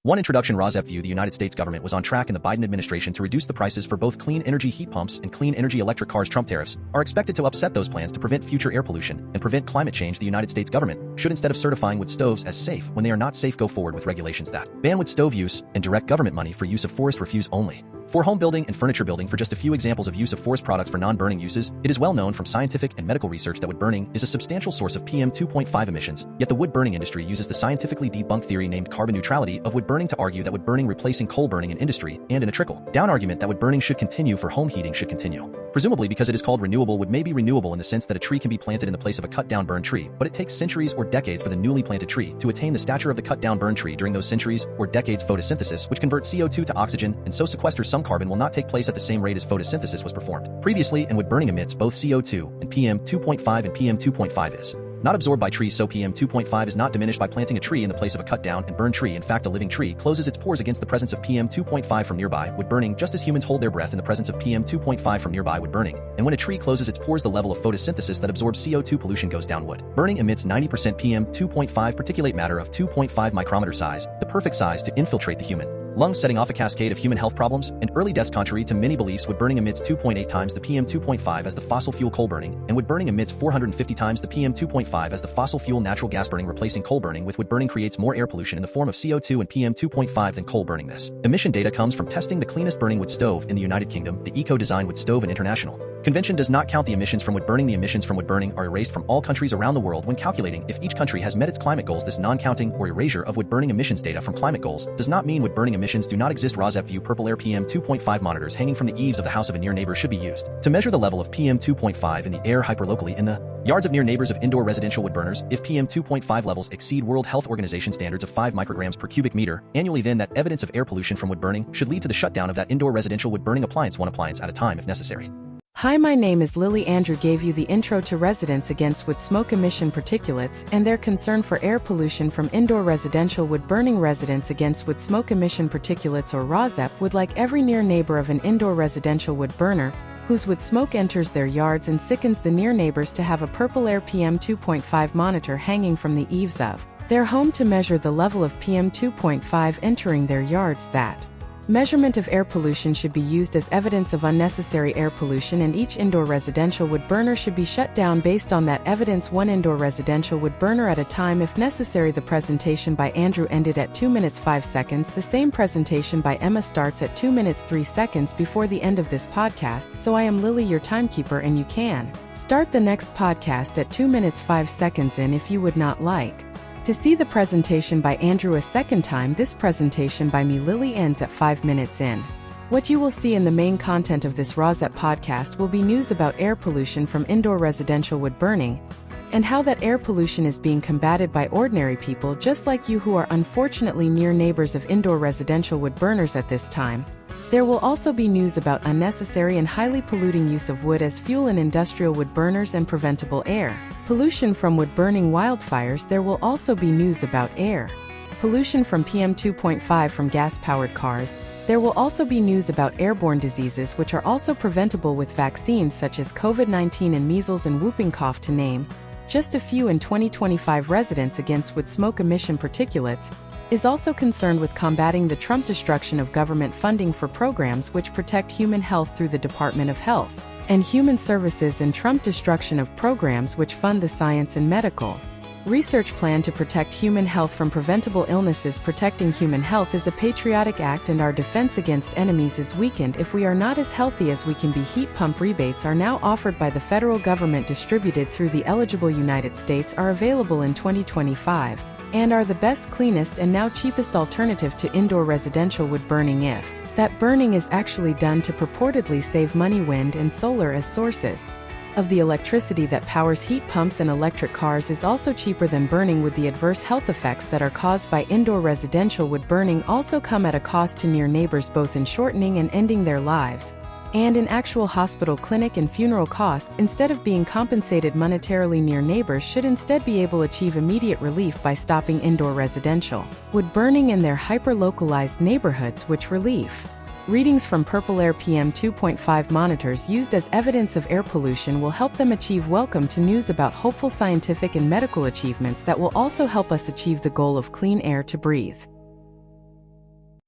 1. Introduction. RABSVU. The United States government was on track in the Biden administration to reduce the prices for both clean energy heat pumps and clean energy electric cars. Trump tariffs are expected to upset those plans to prevent future air pollution and prevent climate change. The United States government should, instead of certifying wood stoves as safe when they are not safe, go forward with regulations that ban wood stove use and direct government money for use of forest refuse only. For home building and furniture building. For just a few examples of use of forest products for non-burning uses, it is well known from scientific and medical research that wood burning is a substantial source of PM 2.5 emissions, yet the wood burning industry uses the scientifically debunked theory named carbon neutrality of wood burning to argue that wood burning replacing coal burning in industry, and in a trickle-down argument that wood burning should continue for home heating should continue. Presumably because it is called renewable. Wood may be renewable in the sense that a tree can be planted in the place of a cut-down burned tree, but it takes centuries or decades for the newly planted tree to attain the stature of the cut-down burned tree. During those centuries or decades, photosynthesis, which converts CO2 to oxygen and so sequesters some carbon, will not take place at the same rate as photosynthesis was performed previously, and wood burning emits both CO2 and PM 2.5, and PM 2.5 is not absorbed by trees, so PM 2.5 is not diminished by planting a tree in the place of a cut down and burned tree. In fact, a living tree closes its pores against the presence of PM 2.5 from nearby wood burning, just as humans hold their breath in the presence of PM 2.5 from nearby wood burning. And when a tree closes its pores, the level of photosynthesis that absorbs CO2 pollution goes down. Wood burning emits 90% PM 2.5 particulate matter of 2.5 micrometer size, the perfect size to infiltrate the human lungs, setting off a cascade of human health problems and early deaths. Contrary to many beliefs, wood burning emits 2.8 times the PM 2.5 as the fossil fuel coal burning, and wood burning emits 450 times the PM 2.5 as the fossil fuel natural gas burning. Replacing coal burning with wood burning creates more air pollution in the form of CO2 and PM 2.5 than coal burning. This emission data comes from testing the cleanest burning wood stove in the United Kingdom, the Eco-Design Wood Stove, and International Convention does not count the emissions from wood burning. The emissions from wood burning are erased from all countries around the world when calculating if each country has met its climate goals. This non-counting or erasure of wood burning emissions data from climate goals does not mean wood burning emissions do not exist. RABSVU. Purple air PM 2.5 monitors hanging from the eaves of the house of a near neighbor should be used to measure the level of PM 2.5 in the air hyperlocally in the yards of near neighbors of indoor residential wood burners. If PM 2.5 levels exceed World Health Organization standards of 5 micrograms per cubic meter annually, then that evidence of air pollution from wood burning should lead to the shutdown of that indoor residential wood burning appliance, one appliance at a time if necessary. Hi, my name is Lily. Andrew gave you the intro to residents against wood smoke emission particulates and their concern for air pollution from indoor residential wood burning. Residents against wood smoke emission particulates, or RABSVU, would like every near neighbor of an indoor residential wood burner whose wood smoke enters their yards and sickens the near neighbors to have a purple air PM 2.5 monitor hanging from the eaves of their home to measure the level of PM 2.5 entering their yards. That measurement of air pollution should be used as evidence of unnecessary air pollution, and each indoor residential wood burner should be shut down based on that evidence, one indoor residential wood burner at a time if necessary. The presentation by Andrew ended at 2 minutes 5 seconds. The same presentation by Emma starts at 2 minutes 3 seconds before the end of this podcast. So I am Lily, your timekeeper, and you can start the next podcast at 2 minutes 5 seconds in if you would not like to see the presentation by Andrew a second time. This presentation by me, Lily, ends at 5 minutes in. What you will see in the main content of this RABSVU podcast will be news about air pollution from indoor residential wood burning and how that air pollution is being combated by ordinary people just like you who are unfortunately near neighbors of indoor residential wood burners at this time. There will also be news about unnecessary and highly polluting use of wood as fuel in industrial wood burners and preventable air pollution from wood burning wildfires. There will also be news about air pollution from PM 2.5 from gas-powered cars. There will also be news about airborne diseases which are also preventable with vaccines such as COVID-19 and measles and whooping cough, to name just a few. In 2025, Residents Against Wood Smoke Emission Particulates is also concerned with combating the Trump destruction of government funding for programs which protect human health through the Department of Health and Human Services, and Trump destruction of programs which fund the science and medical research plan to protect human health from preventable illnesses. Protecting human health is a patriotic act, and our defense against enemies is weakened if we are not as healthy as we can be. Heat pump rebates are now offered by the federal government, distributed through the eligible United States, are available in 2025, and are the best, cleanest, and now cheapest alternative to indoor residential wood burning if that burning is actually done to purportedly save money. Wind and solar as sources of the electricity that powers heat pumps and electric cars is also cheaper than burning wood. The adverse health effects that are caused by indoor residential wood burning also come at a cost to near neighbors, both in shortening and ending their lives, and in actual hospital, clinic, and funeral costs. Instead of being compensated monetarily, near neighbors should instead be able to achieve immediate relief by stopping indoor residential wood burning in their hyper-localized neighborhoods, which relief readings from purple air PM 2.5 monitors used as evidence of air pollution will help them achieve. Welcome to news about hopeful scientific and medical achievements that will also help us achieve the goal of clean air to breathe.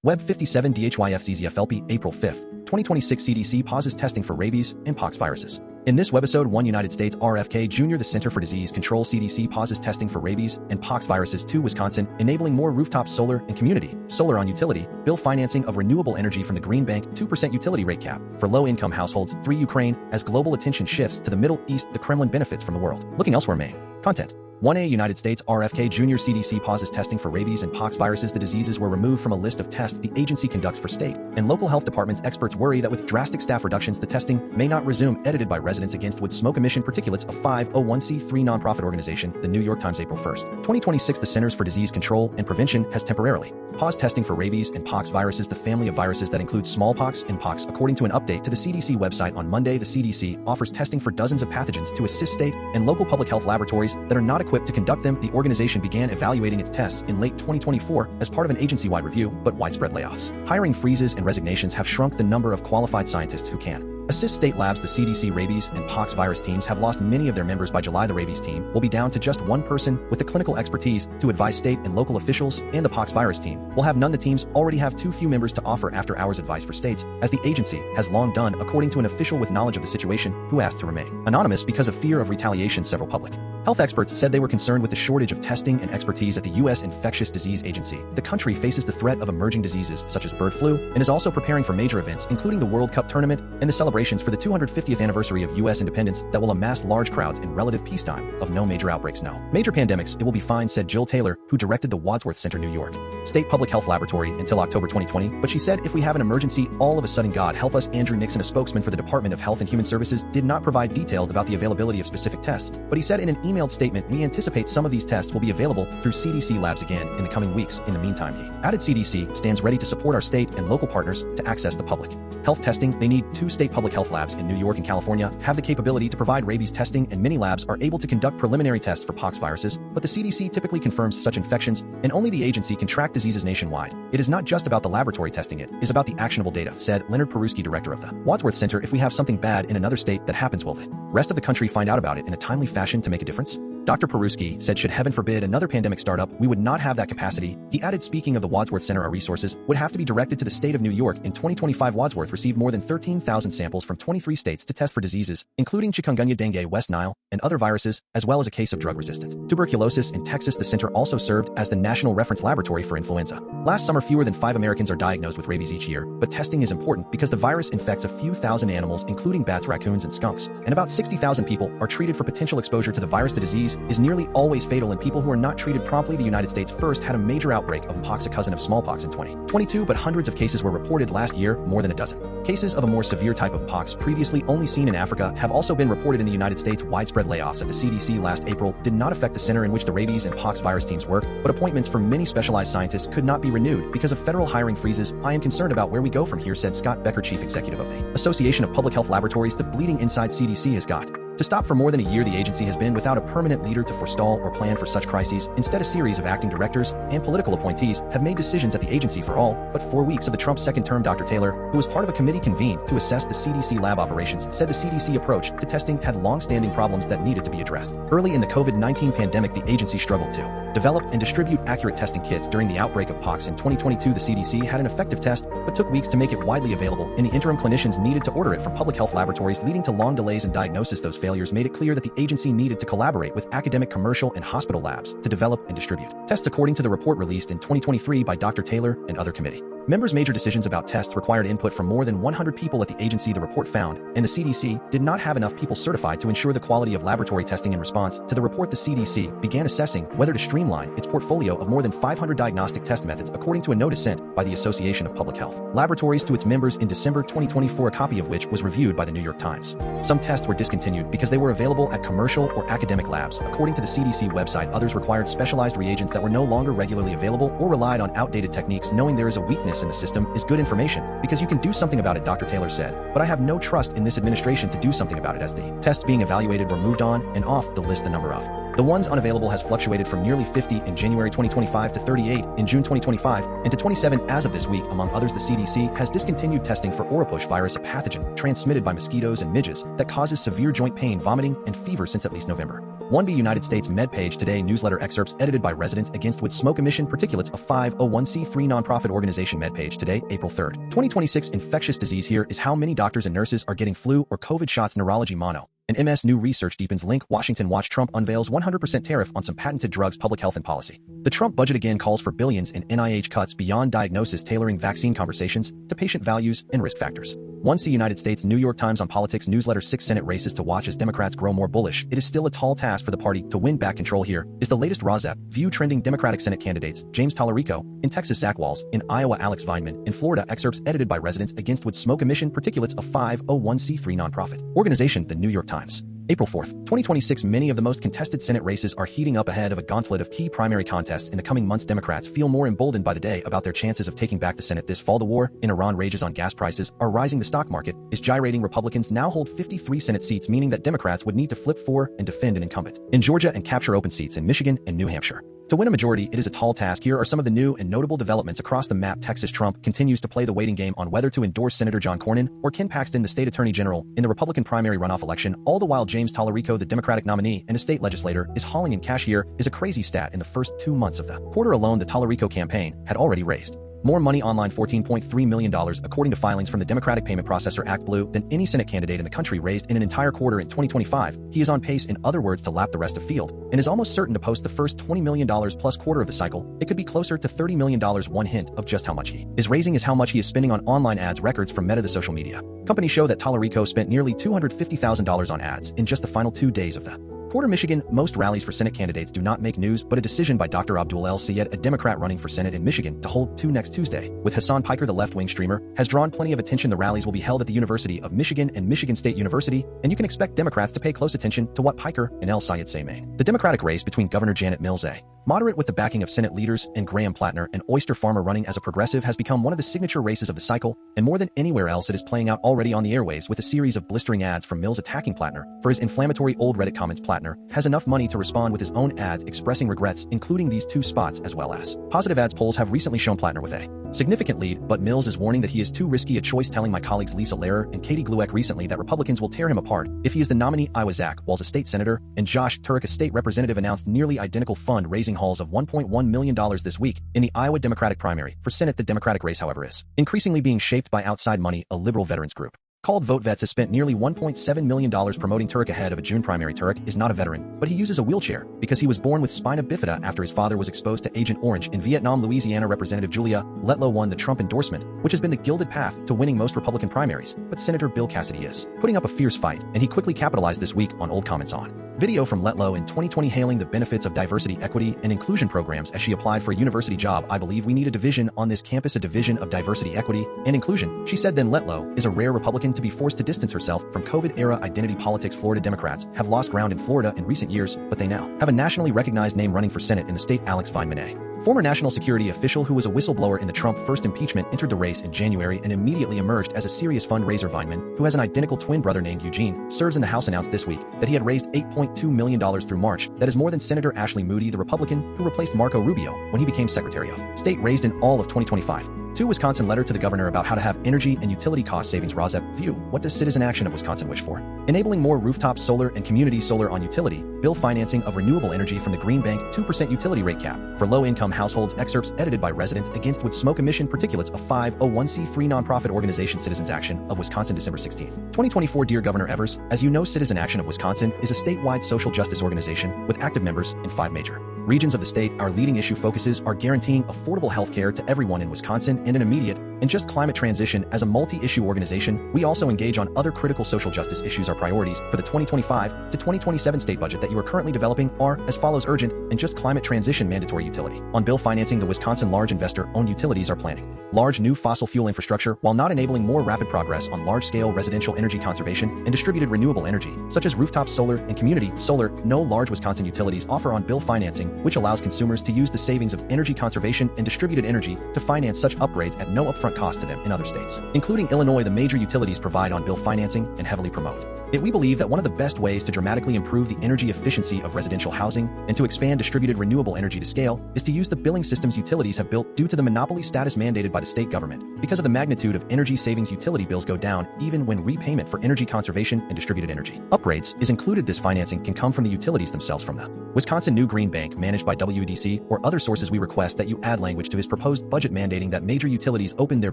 Web 57DHYAFZZFLP, April 5, 2026 CDC pauses testing for rabies and pox viruses. In this webisode, United States RFK Jr. The Center for Disease Control CDC pauses testing for rabies and pox viruses to Wisconsin, enabling more rooftop solar and community solar on utility bill financing of renewable energy from the Green Bank 2% utility rate cap for low-income households. 3 Ukraine as global attention shifts to the Middle East the Kremlin benefits from the world. Looking elsewhere. May. Content. 1A United States RFK Jr. CDC pauses testing for rabies and pox viruses. The diseases were removed from a list of tests the agency conducts for state and local health departments. Experts worry that with drastic staff reductions, the testing may not resume. Edited by Residents Against Wood Smoke Emission Particulates, a 501c3 nonprofit organization. The New York Times, April 1, 2026. The Centers for Disease Control and Prevention has temporarily paused testing for rabies and pox viruses, the family of viruses that includes smallpox and pox. According to an update to the CDC website on Monday, the CDC offers testing for dozens of pathogens to assist state and local public health laboratories that are not equipped to conduct them. The organization began evaluating its tests in late 2024 as part of an agency-wide review, but widespread layoffs, hiring freezes, and resignations have shrunk the number of qualified scientists who can assist state labs. The CDC rabies and pox virus teams have lost many of their members by July. The rabies team will be down to just one person with the clinical expertise to advise state and local officials, and the pox virus team will have none. The teams already have too few members to offer after-hours advice for states, as the agency has long done, according to an official with knowledge of the situation who asked to remain anonymous because of fear of retaliation. Several public health experts said they were concerned with the shortage of testing and expertise at the U.S. Infectious Disease Agency. The country faces the threat of emerging diseases such as bird flu and is also preparing for major events, including the World Cup tournament and the celebrations for the 250th anniversary of U.S. independence that will amass large crowds in relative peacetime. Of no major outbreaks, no major pandemics, it will be fine, said Jill Taylor, who directed the Wadsworth Center, New York State Public Health Laboratory until October 2020. But she said, if we have an emergency, all of a sudden, God help us. Andrew Nixon, a spokesman for the Department of Health and Human Services, did not provide details about the availability of specific tests, but he said in an emailed statement, we anticipate some of these tests will be available through CDC labs again in the coming weeks. In the meantime, he added, CDC stands ready to support our state and local partners to access the public health testing they need. 2 state public health labs in New York and California have the capability to provide rabies testing, and many labs are able to conduct preliminary tests for pox viruses, but the CDC typically confirms such infections, and only the agency can track diseases nationwide. It is not just about the laboratory testing, it is about the actionable data, said Leonard Peruski, director of the Wadsworth Center. If we have something bad in another state that happens, will the rest of the country find out about it in a timely fashion to make a difference? Dr. Peruski said, should heaven forbid another pandemic start up, we would not have that capacity. He added, speaking of the Wadsworth Center, our resources would have to be directed to the state of New York. In 2025, Wadsworth received more than 13,000 samples from 23 states to test for diseases, including chikungunya, dengue, West Nile, and other viruses, as well as a case of drug-resistant tuberculosis in Texas. The center also served as the national reference laboratory for influenza. Last summer, fewer than 5 Americans are diagnosed with rabies each year, but testing is important because the virus infects a few thousand animals, including bats, raccoons, and skunks, and about 60,000 people are treated for potential exposure to the virus. The disease is nearly always fatal in people who are not treated promptly. The United States first had a major outbreak of mpox, a cousin of smallpox, in 2022, but hundreds of cases were reported last year. More than a dozen cases of a more severe type of pox, previously only seen in Africa, have also been reported in the United States. Widespread layoffs at the CDC last April did not affect the center in which the rabies and pox virus teams work, but appointments for many specialized scientists could not be renewed because of federal hiring freezes. I am concerned about where we go from here, said Scott Becker, chief executive of the Association of Public Health Laboratories. The bleeding inside CDC has got to stop. For more than a year, the agency has been without a permanent leader to forestall or plan for such crises. Instead, a series of acting directors and political appointees have made decisions at the agency for all but 4 weeks of the Trump second term. Dr. Taylor, who was part of a committee convened to assess the CDC lab operations, said the CDC approach to testing had long-standing problems that needed to be addressed. Early in the COVID-19 pandemic, the agency struggled to develop and distribute accurate testing kits. During the outbreak of pox in 2022, the CDC had an effective test, but took weeks to make it widely available. In the interim, clinicians needed to order it from public health laboratories, leading to long delays in diagnosis. Those failures made it clear that the agency needed to collaborate with academic, commercial, and hospital labs to develop and distribute tests, according to the report released in 2023 by Dr. Taylor and other committee members. Major decisions about tests required input from more than 100 people at the agency, the report found, and the CDC did not have enough people certified to ensure the quality of laboratory testing. In response to the report, the CDC began assessing whether to streamline its portfolio of more than 500 diagnostic test methods, according to a notice sent by the Association of Public Health Laboratories to its members in December 2024, a copy of which was reviewed by the New York Times. Some tests were discontinued because they were available at commercial or academic labs, according to the CDC website. Others required specialized reagents that were no longer regularly available or relied on outdated techniques. Knowing there is a weakness in the system is good information because you can do something about it, Dr. Taylor said, but I have no trust in this administration to do something about it. As the tests being evaluated were moved on and off the list, the number of The ones unavailable has fluctuated from nearly 50 in January 2025 to 38 in June 2025, and to 27 as of this week. Among others, the CDC has discontinued testing for Oropouche virus, a pathogen transmitted by mosquitoes and midges that causes severe joint pain, vomiting, and fever since at least November. 1B United States MedPage Today newsletter excerpts edited by Residents Against Wood Smoke Emission Particulates, a 501c3 nonprofit organization. MedPage Today, April 3, 2026. Infectious disease. Here is how many doctors and nurses are getting flu or COVID shots. Neurology mono. An MS new research deepens link. Washington watch. Trump unveils 100% tariff on some patented drugs. Public health and policy. The Trump budget again calls for billions in NIH cuts beyond diagnosis, tailoring vaccine conversations to patient values and risk factors. 1C United States New York Times on politics newsletter. 6 Senate races to watch as Democrats grow more bullish. It is still a tall task for the party to win back control. Here is the latest RZEP view trending Democratic Senate candidates. James Tallarico in Texas, Zach Walz in Iowa, Alex Weinman in Florida. Excerpts edited by Residents Against Wood Smoke Emission Particulates, a 501c3 nonprofit organization. The New York Times. April 4, 2026. Many of the most contested Senate races are heating up ahead of a gauntlet of key primary contests in the coming months. Democrats feel more emboldened by the day about their chances of taking back the Senate this fall. The war in Iran rages on. Gas prices are rising. The stock market is gyrating. Republicans now hold 53 Senate seats, meaning that Democrats would need to flip 4 and defend an incumbent in Georgia and capture open seats in Michigan and New Hampshire. To win a majority, it is a tall task. Here are some of the new and notable developments across the map. Texas. Trump continues to play the waiting game on whether to endorse Senator John Cornyn or Ken Paxton, the state attorney general, in the Republican primary runoff election. All the while, James Tallarico, the Democratic nominee and a state legislator, is hauling in cash. Here is a crazy stat. In the first 2 months of the quarter alone, the Tallarico campaign had already raised more money online, $14.3 million, according to filings from the Democratic Payment Processor Act Blue, than any Senate candidate in the country raised in an entire quarter in 2025. He is on pace, in other words, to lap the rest of field, and is almost certain to post the first $20 million plus quarter of the cycle. It could be closer to $30 million. One hint of just how much he is raising is how much he is spending on online ads. Records from Meta, the social media company, show that Tallarico spent nearly $250,000 on ads in just the final 2 days of the quarter. Michigan. Most rallies for Senate candidates do not make news, but a decision by Dr. Abdul El Sayed, a Democrat running for Senate in Michigan, to hold 2 next Tuesday with Hassan Piker, the left-wing streamer, has drawn plenty of attention. The rallies will be held at the University of Michigan and Michigan State University, and you can expect Democrats to pay close attention to what Piker and El Sayed say. Maine. The Democratic race between Governor Janet Mills, a moderate with the backing of Senate leaders, and Graham Plattner, an oyster farmer running as a progressive, has become one of the signature races of the cycle, and more than anywhere else it is playing out already on the airwaves with a series of blistering ads from Mills attacking Plattner for his inflammatory old Reddit comments. Plattner has enough money to respond with his own ads expressing regrets, including these 2 spots, as well as positive ads. Polls have recently shown Plattner with a significant lead, but Mills is warning that he is too risky a choice, telling my colleagues Lisa Lehrer and Katie Glueck recently that Republicans will tear him apart if he is the nominee. Iowa. Zach Walz, a state senator, and Josh Turek, a state representative, announced nearly identical fund-raising hauls of $1.1 million this week in the Iowa Democratic primary for Senate. The Democratic race, however, is increasingly being shaped by outside money. A liberal veterans group called Vote Vets has spent nearly $1.7 million promoting Turek ahead of a June primary. Turek is not a veteran, but he uses a wheelchair because he was born with spina bifida after his father was exposed to Agent Orange in Vietnam. Louisiana Representative Julia Letlow won the Trump endorsement, which has been the gilded path to winning most Republican primaries, but Senator Bill Cassidy is putting up a fierce fight, and he quickly capitalized this week on old comments on video from Letlow in 2020 hailing the benefits of diversity, equity, and inclusion programs as she applied for a university job. I believe we need a division on this campus, a division of diversity, equity, and inclusion, she said. Then Letlow is a rare Republican to be forced to distance herself from COVID-era identity politics. Florida Democrats have lost ground in Florida in recent years, but they now have a nationally recognized name running for Senate in the state. Alex Weinman, a former national security official who was a whistleblower in the Trump first impeachment, entered the race in January and immediately emerged as a serious fundraiser. Weinman, who has an identical twin brother named Eugene, serves in the House, announced this week that he had raised $8.2 million through March. That is more than Senator Ashley Moody, the Republican who replaced Marco Rubio when he became Secretary of State, raised in all of 2025. 2 Wisconsin letter to the governor about how to have energy and utility cost savings. RZEP view. What does Citizen Action of Wisconsin wish for? Enabling more rooftop solar and community solar on utility bill financing of renewable energy from the Green Bank 2% utility rate cap for low-income households. Excerpts edited by Residents Against Wood Smoke Emission Particulates, a 501c3 nonprofit organization. Citizens Action of Wisconsin, December 16, 2024. Dear Governor Evers, as you know, Citizen Action of Wisconsin is a statewide social justice organization with active members in 5 major regions of the state. Our leading issue focuses are guaranteeing affordable health care to everyone in Wisconsin and an immediate and just climate transition. As a multi-issue organization, we also engage on other critical social justice issues. Our priorities for the 2025 to 2027 state budget that you are currently developing are as follows: urgent and just climate transition mandatory utility. On bill financing, the Wisconsin large investor-owned utilities are planning large new fossil fuel infrastructure while not enabling more rapid progress on large-scale residential energy conservation and distributed renewable energy, such as rooftop solar and community solar. No large Wisconsin utilities offer on bill financing, which allows consumers to use the savings of energy conservation and distributed energy to finance such upgrades at no upfront upfront cost to them in other states, including Illinois. The major utilities provide on-bill financing and heavily promote it. We believe that one of the best ways to dramatically improve the energy efficiency of residential housing and to expand distributed renewable energy to scale is to use the billing systems utilities have built due to the monopoly status mandated by the state government. Because of the magnitude of energy savings, utility bills go down even when repayment for energy conservation and distributed energy upgrades is included. This financing can come from the utilities themselves, from the Wisconsin New Green Bank managed by WEDC or other sources. We request that you add language to his proposed budget mandating that major utilities open their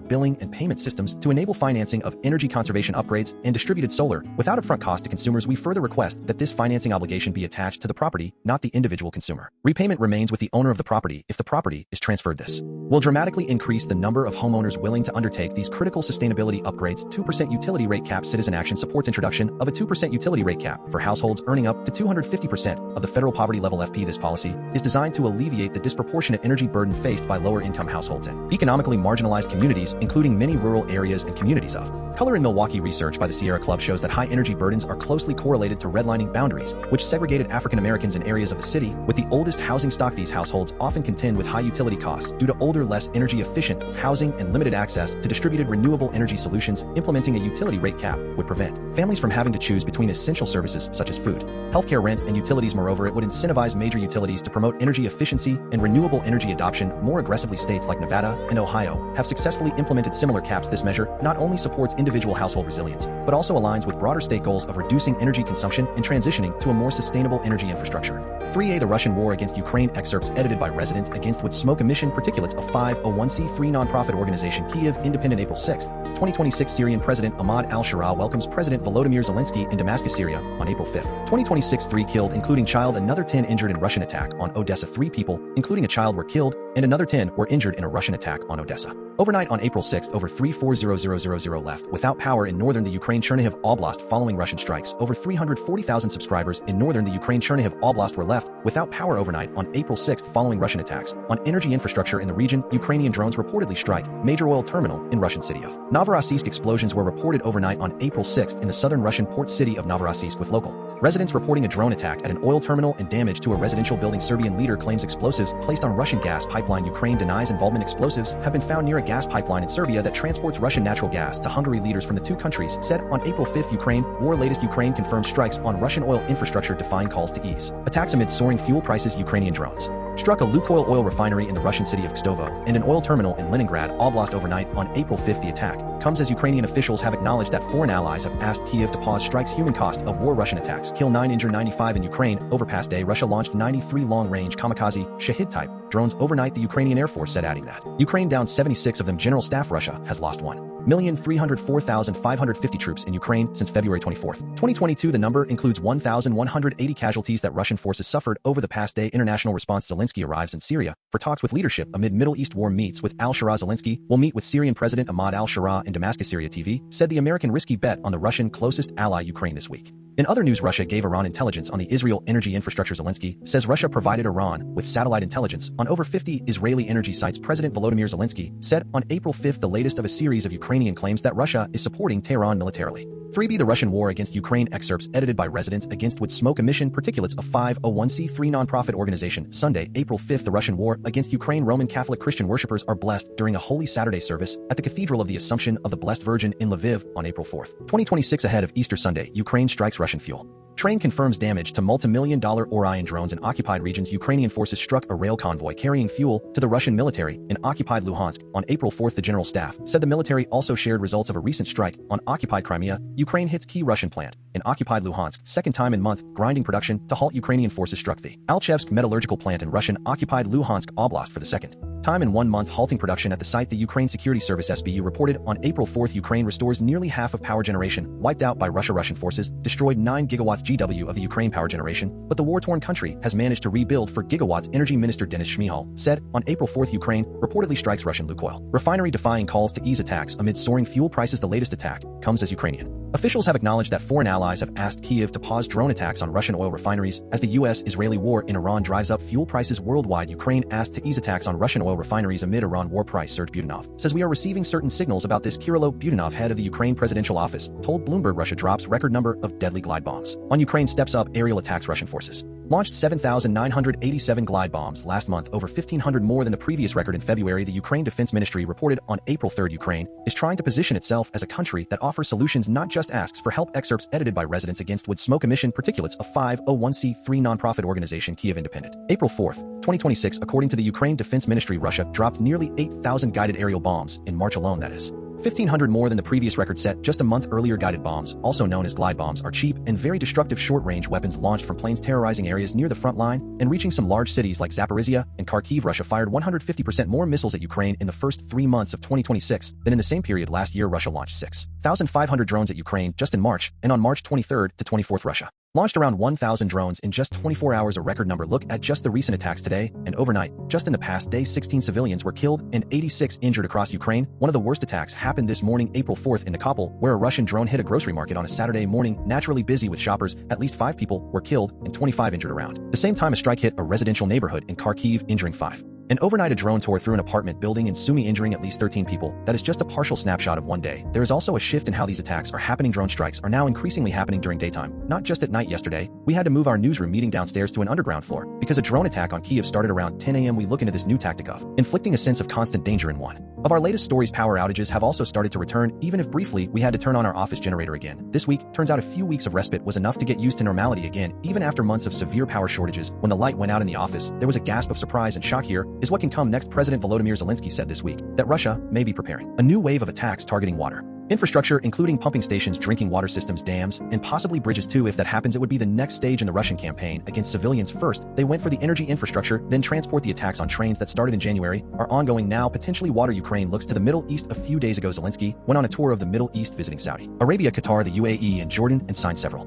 billing and payment systems to enable financing of energy conservation upgrades and distributed solar without upfront cost to consumers. We further request that this financing obligation be attached to the property, not the individual consumer. Repayment remains with the owner of the property if the property is transferred. This will dramatically increase the number of homeowners willing to undertake these critical sustainability upgrades. 2% utility rate cap. Citizen Action supports introduction of a 2% utility rate cap for households earning up to 250% of the federal poverty level FP. This policy is designed to alleviate the disproportionate energy burden faced by lower-income households and economically marginalized communities, including many rural areas and communities of color. In Milwaukee, research by the Sierra Club shows that high energy burdens are closely correlated to redlining boundaries, which segregated African Americans in areas of the city with the oldest housing stock. These households often contend with high utility costs due to older, less energy-efficient housing and limited access to distributed renewable energy solutions. Implementing a utility rate cap would prevent families from having to choose between essential services such as food, healthcare, rent, and utilities. Moreover, it would incentivize major utilities to promote energy efficiency and renewable energy adoption more aggressively. States like Nevada and Ohio have successfully implemented similar caps. This measure not only supports individual household resilience, but also aligns with broader state goals of reducing energy consumption and transitioning to a more sustainable energy infrastructure. 3A. The Russian War Against Ukraine. Excerpts edited by Residents Against Wood Smoke Emission Particulates, a 501c3 nonprofit organization. Kiev Independent, April 6, 2026. Syrian President Ahmad al-Shara welcomes President Volodymyr Zelensky in Damascus, Syria on April 5, 2026. 3 killed, including child, another 10 injured in Russian attack on Odessa. 3 people, including a child, were killed and another 10 were injured in a Russian attack on Odessa. Overnight on April 6, over 340,000 left without power in northern the Ukraine Chernihiv Oblast following Russian strikes. Over 340,000 subscribers in northern the Ukraine Chernihiv Oblast were left without power overnight on April 6 following Russian attacks on energy infrastructure in the region. Ukrainian drones reportedly strike major oil terminal in Russian city of Novorossiysk. Explosions were reported overnight on April 6 in the southern Russian port city of Novorossiysk, with local residents reporting a drone attack at an oil terminal and damage to a residential building. Serbian leader claims explosives placed on Russian gas pipeline. Ukraine denies involvement. Explosives have been found near a gas pipeline in Serbia that transports Russian natural gas to Hungary. Leaders from the two countries said on April 5. Ukraine war. Latest. Ukraine confirmed strikes on Russian oil infrastructure, defying calls to ease attacks amid soaring fuel prices. Ukrainian drones struck a Lukoil oil refinery in the Russian city of Kstovo and an oil terminal in Leningrad Oblast overnight on April 5. The attack comes as Ukrainian officials have acknowledged that foreign allies have asked Kiev to pause strikes. Human cost of war. Russian attacks kill 9, injure 95 in Ukraine. Over past day, Russia launched 93 long-range kamikaze Shahid-type drones overnight, the Ukrainian Air Force said, adding that Ukraine downed 76 of them. General Staff. Russia has lost 1,304,550 troops in Ukraine since February 24, 2022. The number includes 1,180 casualties that Russian forces suffered over the past day. International response. Zelensky arrives in Syria for talks with leadership amid Middle East war. Meets with al-Shara. Zelensky will meet with Syrian President Ahmad al-Shara in Damascus. Syria TV said the American risky bet on the Russian closest ally Ukraine this week. In other news, Russia gave Iran intelligence on the Israel energy infrastructure. Zelensky says Russia provided Iran with satellite intelligence on over 50 Israeli energy sites. President Volodymyr Zelensky said on April 5 the latest of a series of Ukrainian claims that Russia is supporting Tehran militarily. 3B. The Russian War Against Ukraine. Excerpts edited by Residents Against Wood Smoke Emission Particulates, a 501c3 nonprofit organization. Sunday, April 5. The Russian War Against Ukraine. Roman Catholic Christian worshippers are blessed during a Holy Saturday service at the Cathedral of the Assumption of the Blessed Virgin in Lviv on April 4, 2026. Ahead of Easter Sunday, Ukraine strikes Russian fuel train. Confirms damage to multi-million-dollar Orion drones in occupied regions. Ukrainian forces struck a rail convoy carrying fuel to the Russian military in occupied Luhansk on April 4. The General Staff said the military also shared results of a recent strike on occupied Crimea. Ukraine hits key Russian plant in occupied Luhansk, second time in month, grinding production to halt. Ukrainian forces struck the Alchevsk metallurgical plant in Russian-occupied Luhansk Oblast for the second time in 1 month, halting production at the site. The Ukraine Security Service SBU reported on April 4. Ukraine restores nearly half of power generation wiped out by Russia. Russian forces destroyed 9 gigawatts GW of the Ukraine power generation, but the war-torn country has managed to rebuild 4 gigawatts. Energy Minister Denis Shmyhal said on April 4. Ukraine reportedly strikes Russian Lukoil refinery, defying calls to ease attacks amid soaring fuel prices. The latest attack comes as Ukrainian officials have acknowledged that foreign allies have asked Kiev to pause drone attacks on Russian oil refineries as the U.S.-Israeli war in Iran drives up fuel prices worldwide. Ukraine asked to ease attacks on Russian oil refineries amid Iran war price surge. Budanov says we are receiving certain signals about this. Kirilo Budanov, head of the Ukraine presidential office, told Bloomberg Russia drops record number of deadly glide bombs on Ukraine, steps up aerial attacks Russian forces launched 7,987 glide bombs last month, over 1,500 more than the previous record in February. The Ukraine Defense Ministry reported on April 3rd Ukraine is trying to position itself as a country that offers solutions, not just asks for help. Excerpts edited by Residents Against Wood Smoke Emission Particulates, a 501c3 nonprofit organization. Kiev Independent. April 4th, 2026. According to the Ukraine Defense Ministry, Russia dropped nearly 8,000 guided aerial bombs in March alone, that is 1,500 more than the previous record set just a month earlier. Guided bombs, also known as glide bombs, are cheap and very destructive short-range weapons launched from planes, terrorizing areas near the front line and reaching some large cities like Zaporizhia and Kharkiv. Russia fired 150% more missiles at Ukraine in the first 3 months of 2026 than in the same period last year. Russia launched 6,500 drones at Ukraine just in March, and on March 23rd to 24th, Russia launched around 1,000 drones in just 24 hours, a record number. Look at just the recent attacks today and overnight. Just in the past day, 16 civilians were killed and 86 injured across Ukraine. One of the worst attacks happened this morning, April 4th, in Nikopol, where a Russian drone hit a grocery market on a Saturday morning, naturally busy with shoppers. At least 5 people were killed and 25 injured around the same time. A strike hit a residential neighborhood in Kharkiv, injuring 5. And overnight, a drone tore through an apartment building in Sumy, injuring at least 13 people. That is just a partial snapshot of one day. There is also a shift in how these attacks are happening. Drone strikes are now increasingly happening during daytime, not just at night. Yesterday, we had to move our newsroom meeting downstairs to an underground floor because a drone attack on Kiev started around 10 a.m. We look into this new tactic of inflicting a sense of constant danger in one of our latest stories. Power outages have also started to return, even if briefly we had to turn on our office generator again this week. Turns out a few weeks of respite was enough to get used to normality again. Even after months of severe power shortages, when the light went out in the office, there was a gasp of surprise and shock. Here is what can come next. President Volodymyr Zelensky said this week that Russia may be preparing a new wave of attacks targeting water infrastructure, including pumping stations, drinking water systems, dams, and possibly bridges too. If that happens, it would be the next stage in the Russian campaign against civilians. First, they went for the energy infrastructure, then transport. The attacks on trains that started in January are ongoing now. Potentially water. Ukraine looks to the Middle East. A few days ago, Zelensky went on a tour of the Middle East, visiting Saudi Arabia, Qatar, the UAE, and Jordan, and signed several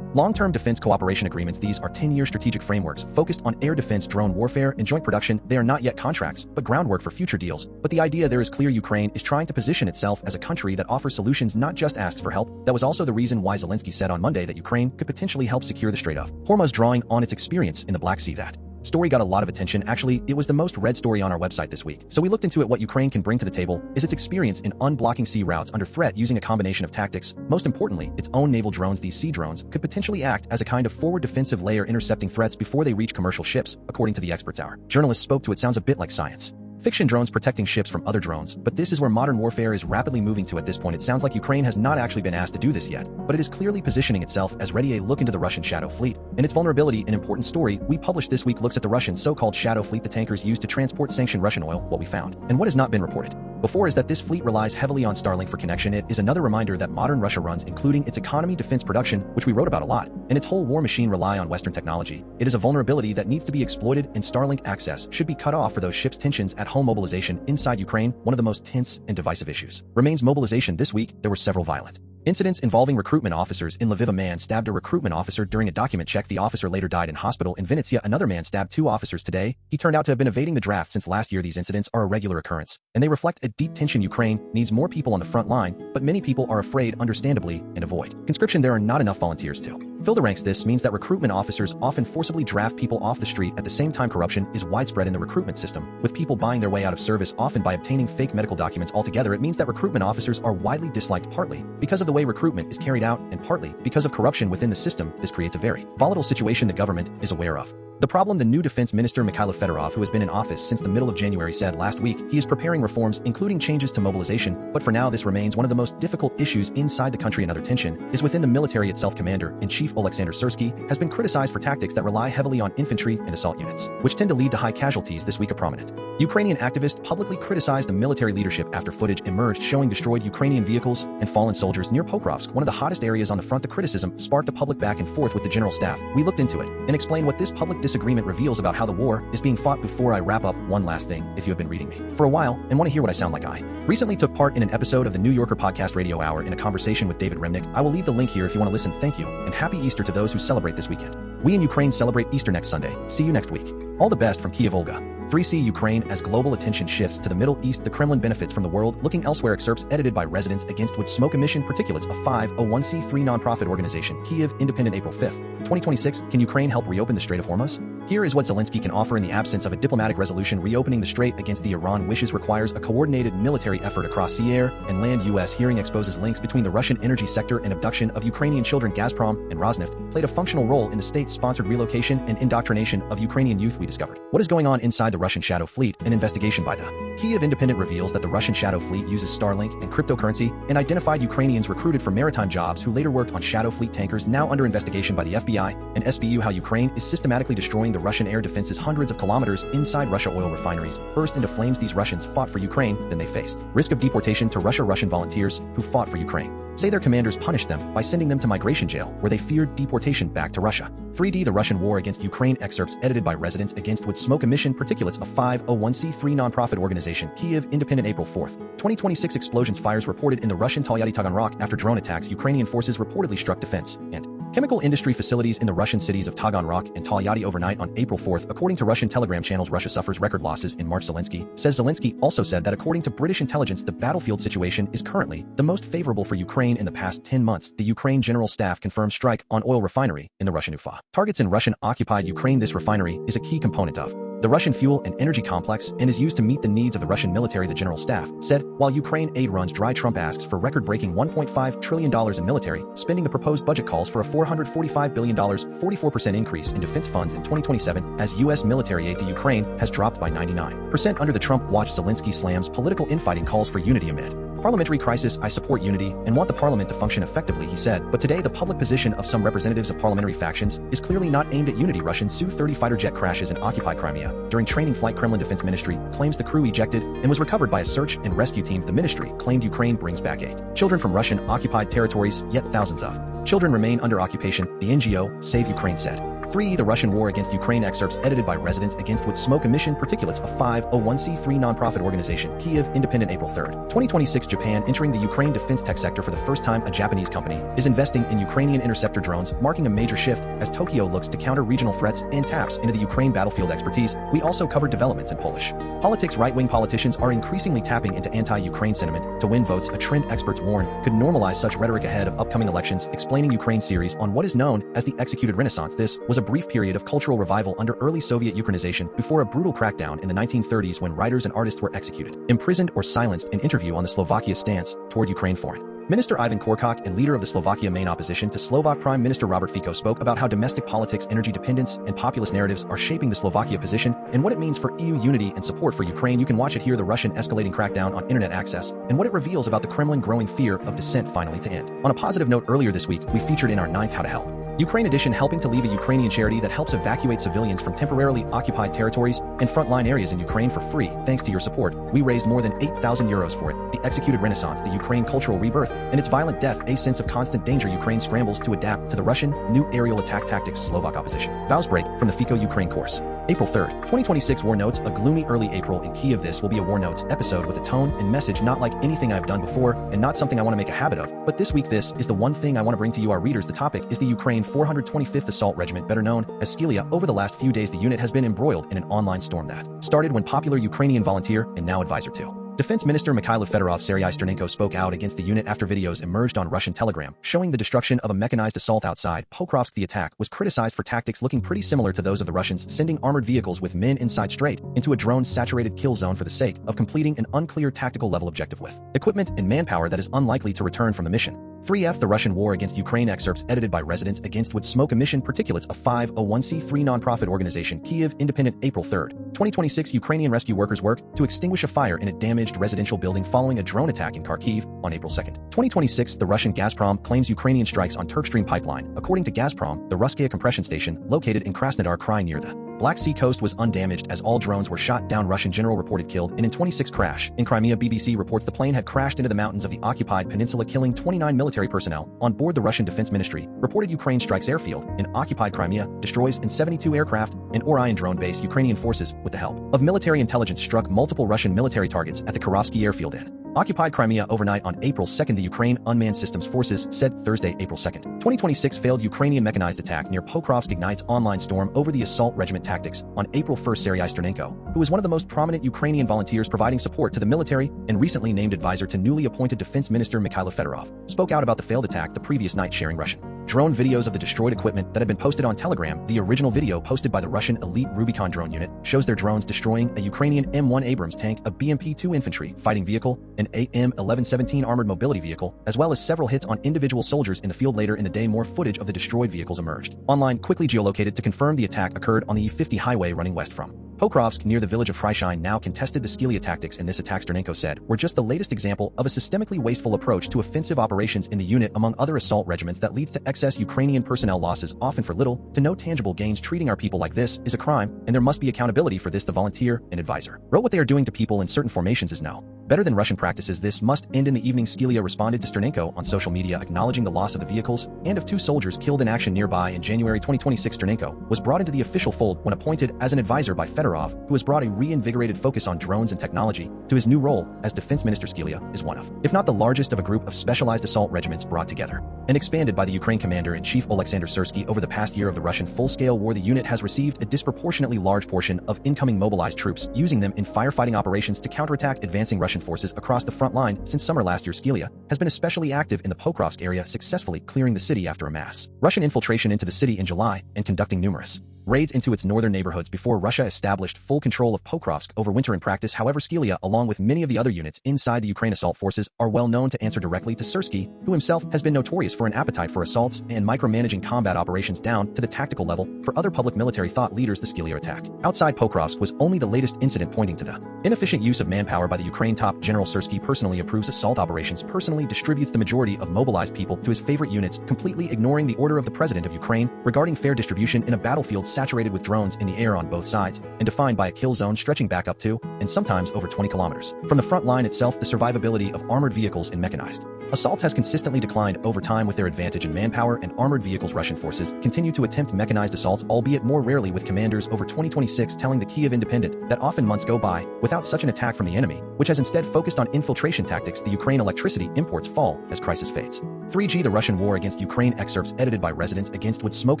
long-term defense cooperation agreements. These are 10-year strategic frameworks focused on air defense, drone warfare, and joint production. They are not yet contracts, but groundwork for future deals. But the idea there is clear. Ukraine is trying to position itself as a country that offers solutions, not just asks for help. That was also the reason why Zelensky said on Monday that Ukraine could potentially help secure the Strait of Hormuz, drawing on its experience in the Black Sea. That story got a lot of attention. Actually, it was the most read story on our website this week. So we looked into it. What Ukraine can bring to the table is its experience in unblocking sea routes under threat using a combination of tactics. Most importantly, its own naval drones. These sea drones could potentially act as a kind of forward defensive layer, intercepting threats before they reach commercial ships, according to the experts our journalists spoke to. It sounds a bit like science fiction, drones protecting ships from other drones, but this is where modern warfare is rapidly moving to. At this point, it sounds like Ukraine has not actually been asked to do this yet, but it is clearly positioning itself as ready. A look into the Russian Shadow Fleet and its vulnerability. An important story we published this week looks at the Russian so-called Shadow Fleet, the tankers used to transport sanctioned Russian oil. What we found, and what has not been reported before, is that this fleet relies heavily on Starlink for connection. It is another reminder that modern Russia runs, including its economy, defense production, which we wrote about a lot, and its whole war machine rely on Western technology. It is a vulnerability that needs to be exploited, and Starlink access should be cut off for those ships. Tensions at home. Mobilization inside Ukraine, one of the most tense and divisive issues, remains mobilization. This week, there were several violent incidents involving recruitment officers. In Lviv, a man stabbed a recruitment officer during a document check. The officer later died in hospital. In Vinnytsia, another man stabbed 2 officers today. He turned out to have been evading the draft since last year. These incidents are a regular occurrence, and they reflect a deep tension. Ukraine needs more people on the front line, but many people are afraid, understandably, and avoid conscription. There are not enough volunteers to fill the ranks. This means that recruitment officers often forcibly draft people off the street. At the same time, corruption is widespread in the recruitment system, with people buying their way out of service, often by obtaining fake medical documents. Altogether, it means that recruitment officers are widely disliked, partly because of the way recruitment is carried out and partly because of corruption within the system. This creates a very volatile situation the government is aware of. The problem, the new defense minister Mikhailo Fedorov, who has been in office since the middle of January, said last week he is preparing reforms, including changes to mobilization, but for now this remains one of the most difficult issues inside the country. Another tension is within the military itself. Commander-in-Chief Oleksandr Syrsky has been criticized for tactics that rely heavily on infantry and assault units, which tend to lead to high casualties. This week, a prominent Ukrainian activist publicly criticized the military leadership after footage emerged showing destroyed Ukrainian vehicles and fallen soldiers near Pokrovsk, one of the hottest areas on the front. The criticism sparked a public back and forth with the general staff. We looked into it and explained what this public disagreement reveals about how the war is being fought. Before I wrap up, one last thing. If you have been reading me for a while and want to hear what I sound like, I recently took part in an episode of the New Yorker podcast Radio Hour in a conversation with David Remnick. I will leave the link here if you want to listen. Thank you, and happy Easter to those who celebrate this weekend. We in Ukraine celebrate Easter next Sunday. See you next week. All the best from Kiev, Olga. 3C Ukraine as global attention shifts to the Middle East, the Kremlin benefits from the world looking elsewhere. Excerpts edited by Residents Against with Smoke Emission Particulates, a 501c3 nonprofit organization. Kiev, Independent, April 5, 2026. Can Ukraine help reopen the Strait of Hormuz? Here is what Zelensky can offer in the absence of a diplomatic resolution. Reopening the strait against the Iran wishes requires a coordinated military effort across sea, air, and land. U.S. hearing exposes links between the Russian energy sector and abduction of Ukrainian children. Gazprom and Rosneft played a functional role in the state-sponsored relocation and indoctrination of Ukrainian youth. We discovered what is going on inside the Russian Shadow Fleet. An investigation by the Kiev Independent reveals that the Russian Shadow Fleet uses Starlink and cryptocurrency and identified Ukrainians recruited for maritime jobs who later worked on Shadow Fleet tankers. Now under investigation by the FBI and SBU. How Ukraine is systematically destroying the Russian air defenses. Hundreds of kilometers inside Russia. Oil refineries burst into flames. These Russians fought for Ukraine, then they faced risk of deportation to Russia. Russian volunteers who fought for Ukraine say their commanders punished them by sending them to migration jail, where they feared deportation back to Russia. 3D The Russian War Against Ukraine. Excerpts edited by Residents Against with Smoke Emission Particulates, a 501c3 nonprofit organization. Kiev, Independent, April 4th, 2026. Explosions, fires reported in the Russian Taganrog after drone attacks. Ukrainian forces reportedly struck defense and chemical industry facilities in the Russian cities of Taganrog and Tolyatti overnight on April 4th, according to Russian Telegram channels. Russia suffers record losses in March. Zelensky also said that according to British intelligence, the battlefield situation is currently the most favorable for Ukraine in the past 10 months. The Ukraine General Staff confirmed strike on oil refinery in the Russian Ufa targets in Russian-occupied Ukraine. This refinery is a key component of the Russian fuel and energy complex and is used to meet the needs of the Russian military, the General Staff said. While Ukraine aid runs dry, Trump asks for record-breaking $1.5 trillion in military spending. The proposed budget calls for a $445 billion, 44% increase in defense funds in 2027 as U.S. military aid to Ukraine has dropped by 99% under the Trump watch. Zelensky slams political infighting, calls for unity amid parliamentary crisis. I support unity and want the parliament to function effectively, he said, but today the public position of some representatives of parliamentary factions is clearly not aimed at unity. Russian Su-30 fighter jet crashes in occupied Crimea during training flight. Kremlin Defense Ministry claims the crew ejected and was recovered by a search and rescue team. The ministry claimed Ukraine brings back 8 children from Russian-occupied territories, yet thousands of children remain under occupation, the NGO Save Ukraine said. 3. The Russian War Against Ukraine. Excerpts edited by Residents Against with Smoke Emission Particulates, a 501c3 nonprofit organization. Kiev, Independent, April 3rd, 2026. Japan entering the Ukraine defense tech sector for the first time. A Japanese company is investing in Ukrainian interceptor drones, marking a major shift as Tokyo looks to counter regional threats and taps into the Ukraine battlefield expertise. We also covered developments in Polish politics. Right-wing politicians are increasingly tapping into anti-Ukraine sentiment to win votes, a trend experts warn could normalize such rhetoric ahead of upcoming elections. Explaining Ukraine series on what is known as the Executed Renaissance. This was a brief period of cultural revival under early Soviet Ukrainization before a brutal crackdown in the 1930s when writers and artists were executed, imprisoned, or silenced. An interview on the Slovakia stance toward Ukraine. Foreign Minister Ivan Korkok and leader of the Slovakia main opposition to Slovak Prime Minister Robert Fico spoke about how domestic politics, energy dependence, and populist narratives are shaping the Slovakia position and what it means for EU unity and support for Ukraine. You can watch it here. The Russian escalating crackdown on internet access and what it reveals about the Kremlin growing fear of dissent finally to end. On a positive note, earlier this week, we featured in our 9th How to Help Ukraine edition helping to leave a Ukrainian charity that helps evacuate civilians from temporarily occupied territories and frontline areas in Ukraine for free. Thanks to your support, we raised more than 8,000 euros for it. The Executed Renaissance, the Ukraine cultural rebirth, and its violent death, a sense of constant danger. Ukraine scrambles to adapt to the Russian new aerial attack tactics. Slovak opposition vows break from the FICO Ukraine course. April 3rd, 2026. War Notes, a gloomy early April in Kiev. This will be a War Notes episode with a tone and message not like anything I've done before and not something I want to make a habit of. But this week, this is the one thing I want to bring to you, our readers. The topic is the Ukraine 425th Assault Regiment, better known as Skylia. Over the last few days, the unit has been embroiled in an online storm that started when popular Ukrainian volunteer and now advisor to Defense Minister Mikhailo Fedorov Sergei Sternenko spoke out against the unit after videos emerged on Russian Telegram showing the destruction of a mechanized assault outside Pokrovsk. The attack was criticized for tactics looking pretty similar to those of the Russians, sending armored vehicles with men inside straight into a drone-saturated kill zone for the sake of completing an unclear tactical level objective with equipment and manpower that is unlikely to return from the mission. 3F The Russian War Against Ukraine. Excerpts edited by Residents Against with Smoke Emission Particulates, a 501c3 nonprofit organization. Kiev, Independent, April 3rd, 2026. Ukrainian rescue workers work to extinguish a fire in a damaged residential building following a drone attack in Kharkiv on April 2nd, 2026. The Russian Gazprom claims Ukrainian strikes on Turkstream pipeline. According to Gazprom, the Ruskaya compression station, located in Krasnodar Krai near the Black Sea coast, was undamaged as all drones were shot down. Russian general reported killed in a 26 crash in Crimea. BBC reports the plane had crashed into the mountains of the occupied peninsula, killing 29 military personnel on board. The Russian Defense Ministry reported Ukraine strikes airfield in occupied Crimea, destroys in 72 aircraft, and Orion drone base. Ukrainian forces, with the help of military intelligence, struck multiple Russian military targets at the Kurovsky airfield in Occupied Crimea overnight on April 2nd. The Ukraine Unmanned Systems Forces said Thursday, April 2nd. 2026 failed Ukrainian mechanized attack near Pokrovsk ignites online storm over the assault regiment tactics. On April 1st, Serhiy Sternenko, who is one of the most prominent Ukrainian volunteers providing support to the military and recently named advisor to newly appointed Defense Minister Mikhailo Fedorov, spoke out about the failed attack the previous night, sharing Russian drone videos of the destroyed equipment that had been posted on Telegram. The original video posted by the Russian elite Rubicon drone unit shows their drones destroying a Ukrainian M1 Abrams tank, a BMP-2 infantry fighting vehicle, an AM-1117 armored mobility vehicle, as well as several hits on individual soldiers in the field. Later in the day, more footage of the destroyed vehicles emerged online, quickly geolocated to confirm the attack occurred on the E50 highway running west from Pokrovsk near the village of Freischein. Now contested the Scylla tactics in this attack, Sternenko said, were just the latest example of a systemically wasteful approach to offensive operations in the unit among other assault regiments that leads to excess Ukrainian personnel losses, often for little to no tangible gains. Treating our people like this is a crime, and there must be accountability for this, the volunteer and advisor wrote. What they are doing to people in certain formations is no better than Russian practices. This must end in the evening. Scylla responded to Sternenko on social media, acknowledging the loss of the vehicles and of 2 soldiers killed in action nearby. In January 2026, Sternenko was brought into the official fold when appointed as an advisor by Fedorov, who has brought a reinvigorated focus on drones and technology to his new role as defense minister. Scylla is one of, if not the largest of, a group of specialized assault regiments brought together and expanded by the Ukraine commander-in-chief Oleksandr Syrskyi. Over the past year of the Russian full-scale war, the unit has received a disproportionately large portion of incoming mobilized troops, using them in firefighting operations to counterattack advancing Russian forces across the front line. Since summer last year, Scylla has been especially active in the Pokrovsk area, successfully clearing the city after a mass Russian infiltration into the city in July and conducting numerous raids into its northern neighborhoods before Russia established full control of Pokrovsk over winter in practice. However, Scylla, along with many of the other units inside the Ukraine assault forces, are well known to answer directly to Syrskyi, who himself has been notorious for an appetite for assaults and micromanaging combat operations down to the tactical level. For other public military thought leaders, the Scylla attack outside Pokrovsk was only the latest incident pointing to the inefficient use of manpower by the Ukraine. Top General Syrskyi personally approves assault operations, personally distributes the majority of mobilized people to his favorite units, completely ignoring the order of the president of Ukraine regarding fair distribution in a battlefield saturated with drones in the air on both sides and defined by a kill zone stretching back up to and sometimes over 20 kilometers from the front line itself. The survivability of armored vehicles and mechanized assaults has consistently declined over time. With their advantage in manpower and armored vehicles, Russian forces continue to attempt mechanized assaults, albeit more rarely, with commanders over 2026 telling the Kyiv Independent that often months go by without such an attack from the enemy, which has instead focused on infiltration tactics. The Ukraine electricity imports fall as crisis fades. 3G The Russian War Against Ukraine excerpts edited by Residents Against Wood Smoke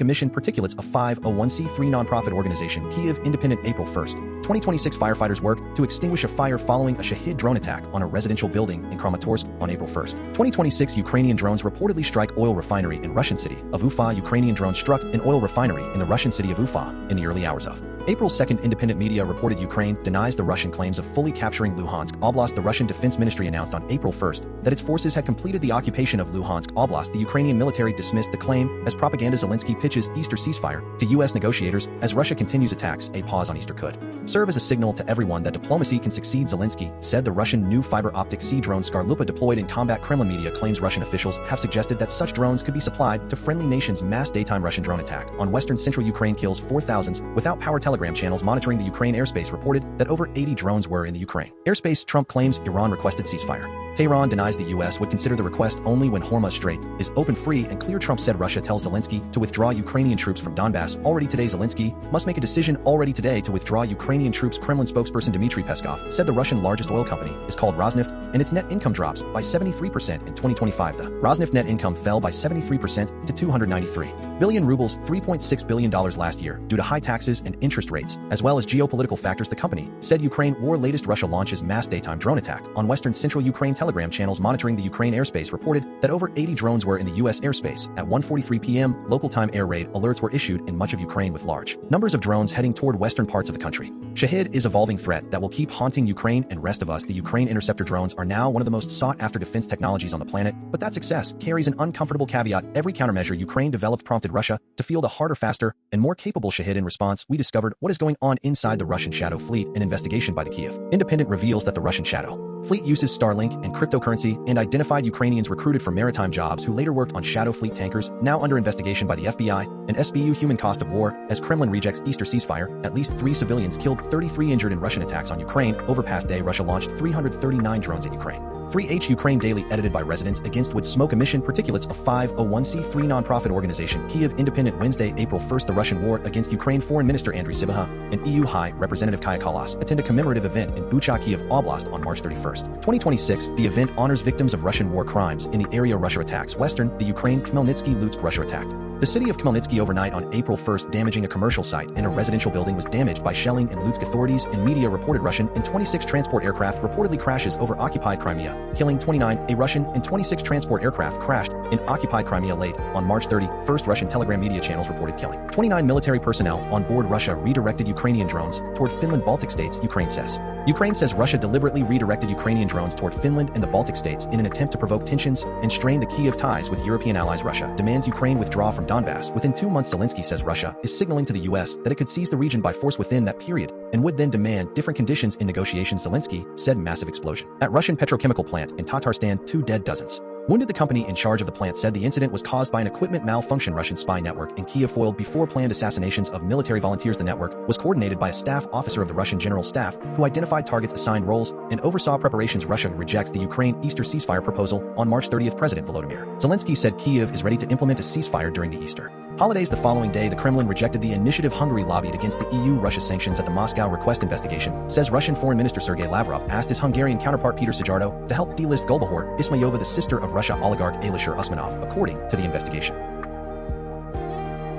Emission Particulates, a 501c3 nonprofit organization. Kyiv Independent, April 1st, 2026. Firefighters work to extinguish a fire following a Shahid drone attack on a residential building in Kramatorsk on April 1st, 2026. Ukrainian drones reportedly strike oil refinery in Russian city of Ufa. Ukrainian drones struck an oil refinery in the Russian city of Ufa in the early hours of April 2nd. Independent media reported Ukraine denies the Russian claims of fully capturing Luhansk Oblast. The Russian Defense Ministry announced on April 1st that its forces had completed the occupation of Luhansk Oblast. The Ukrainian military dismissed the claim as propaganda. Zelensky pitches Easter ceasefire to U.S. negotiators as Russia continues attacks. A pause on Easter could serve as a signal to everyone that diplomacy can succeed, Zelensky said. The Russian new fiber optic sea drone Skarlupa deployed in combat. Kremlin media claims Russian officials have suggested that such drones could be supplied to friendly nations. Mass daytime Russian drone attack on western central Ukraine kills 4,000 without power. Telegram channels monitoring the Ukraine airspace reported that over 80 drones were in the Ukraine airspace. Trump claims Iran requested ceasefire. Tehran denies the U.S. would consider the request only when Hormuz Strait is open, free, and clear. Trump said Russia tells Zelensky to withdraw Ukrainian troops from Donbass already today. Zelensky must make a decision already today to withdraw Ukrainian troops. Kremlin spokesperson Dmitry Peskov said the Russian largest oil company is called Rosneft, and its net income drops by 73% in 2025. The Rosneft net income fell by 73% to 293 billion rubles, $3.6 billion last year, due to high taxes and interest rates, as well as geopolitical factors. The company said Ukraine war latest Russia launches mass daytime drone attack on western central Ukraine. Telegram channels monitoring the Ukraine airspace reported that over 80 drones were in the U.S. airspace at 1:43 p.m. local time. Air raid alerts were issued in much of Ukraine with large numbers of drones heading toward western parts of the country. Shahid is evolving threat that will keep haunting Ukraine and rest of us. The Ukraine interceptor drones are now one of the most sought-after defense technologies on the planet, but that success carries an uncomfortable caveat. Every countermeasure Ukraine developed prompted Russia to field a harder, faster, and more capable Shahid. In response, we discovered what is going on inside the Russian Shadow Fleet. An investigation by the Kyiv Independent reveals that the Russian Shadow Fleet uses Starlink and cryptocurrency and identified Ukrainians recruited for maritime jobs who later worked on Shadow Fleet tankers, now under investigation by the FBI and SBU. Human cost of war as Kremlin rejects Easter ceasefire. At least 3 civilians killed, 33 injured in Russian attacks on Ukraine. Over past day, Russia launched 339 drones at Ukraine. 3H Ukraine Daily edited by residents against with smoke emission particulates of 501c3 nonprofit organization Kyiv Independent Wednesday, April 1st. The Russian war against Ukraine Foreign Minister Andriy Sybiha and EU High Representative Kaya Kallas attend a commemorative event in Bucha, Kyiv Oblast on March 31st, 2026. The event honors victims of Russian war crimes in the area Russia attacks. Western, the Ukraine, Khmelnytsky-Lutsk, Russia attacked the city of Khmelnytsky overnight on April 1st, damaging a commercial site, and a residential building was damaged by shelling in Lutsk. Authorities and media reported Russian and 26 transport aircraft reportedly crashes over occupied Crimea, killing 29. A Russian and 26 transport aircraft crashed in occupied Crimea late on March 31st. Russian Telegram media channels reported killing 29 military personnel on board. Russia redirected Ukrainian drones toward Finland, Baltic states, Ukraine says. Ukraine says Russia deliberately redirected Ukrainian drones toward Finland and the Baltic states in an attempt to provoke tensions and strain the Kyiv ties with European allies. Russia demands Ukraine withdraw from Donbass within 2 months. Zelensky says Russia is signaling to the U.S. that it could seize the region by force within that period and would then demand different conditions in negotiations. Zelensky said massive explosion at Russian petrochemical plant in Tatarstan, 2 dead, dozens wounded. The company in charge of the plant said the incident was caused by an equipment malfunction. Russian spy network in Kyiv foiled before planned assassinations of military volunteers. The network was coordinated by a staff officer of the Russian General Staff who identified targets, assigned roles, and oversaw preparations. Russia rejects the Ukraine Easter ceasefire proposal on March 30th. President Volodymyr Zelensky said Kyiv is ready to implement a ceasefire during the Easter holidays. The following day, the Kremlin rejected the initiative. Hungary lobbied against the EU-Russia sanctions at the Moscow request. Investigation says Russian Foreign Minister Sergei Lavrov asked his Hungarian counterpart Peter Szijjártó to help delist Gulbahor Ismayova, the sister of Russia oligarch Alisher Usmanov, according to the investigation.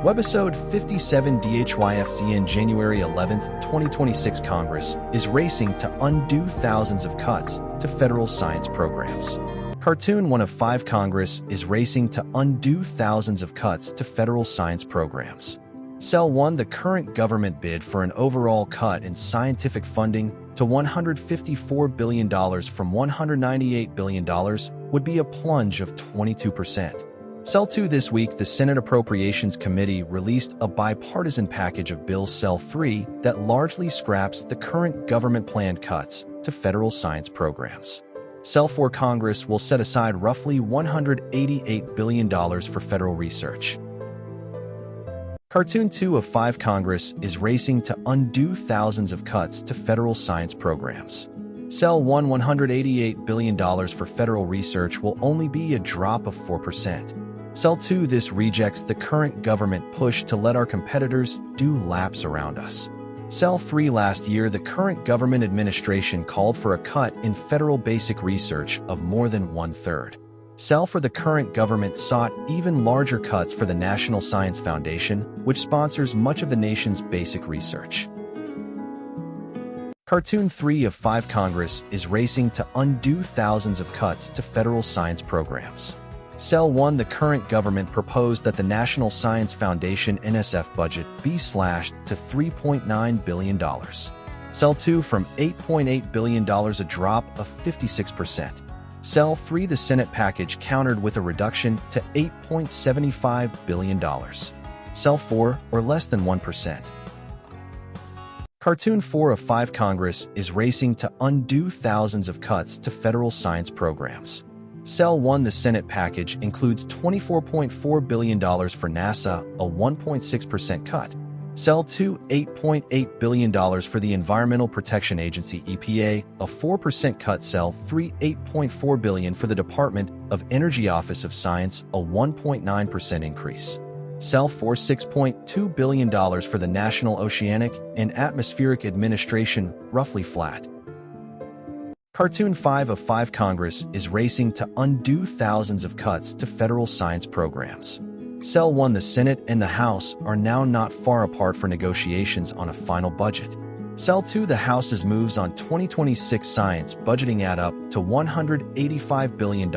Webisode 57DHYAFZZFLP. January 11th, 2026. Congress is racing to undo thousands of cuts to federal science programs. Cartoon 1 of 5. Congress is racing to undo thousands of cuts to federal science programs. Cell 1. The current government bid for an overall cut in scientific funding to $154 billion from $198 billion would be a plunge of 22%. Cell 2. This week, the Senate Appropriations Committee released a bipartisan package of bills. Cell 3 that largely scraps the current government-planned cuts to federal science programs. Cell 4. Congress will set aside roughly $188 billion for federal research. Cartoon 2 of 5. Congress is racing to undo thousands of cuts to federal science programs. Cell 1. $188 billion for federal research will only be a drop of 4%. Cell 2. This rejects the current government push to let our competitors do laps around us. Cell 3. Last year, the current government administration called for a cut in federal basic research of more than 1/3. Cell 4. The current government sought even larger cuts for the National Science Foundation, which sponsors much of the nation's basic research. Cartoon 3 of 5. Congress is racing to undo thousands of cuts to federal science programs. Cell 1. The current government proposed that the National Science Foundation NSF budget be slashed to $3.9 billion. Cell 2. From $8.8 billion, a drop of 56%. Cell 3. The Senate package countered with a reduction to $8.75 billion. Cell 4. Or less than 1%. Cartoon 4 of 5. Congress is racing to undo thousands of cuts to federal science programs. Cell 1. The Senate package includes $24.4 billion for NASA, a 1.6% cut. Cell 2. $8.8 billion for the Environmental Protection Agency (EPA), a 4% cut. Cell 3. $8.4 billion for the Department of Energy Office of Science, a 1.9% increase. Cell 4. $6.2 billion for the National Oceanic and Atmospheric Administration, roughly flat. Cartoon 5 of 5. Congress is racing to undo thousands of cuts to federal science programs. Cell 1. The Senate and the House are now not far apart for negotiations on a final budget. Cell 2. The House's moves on 2026 science budgeting add up to $185 billion,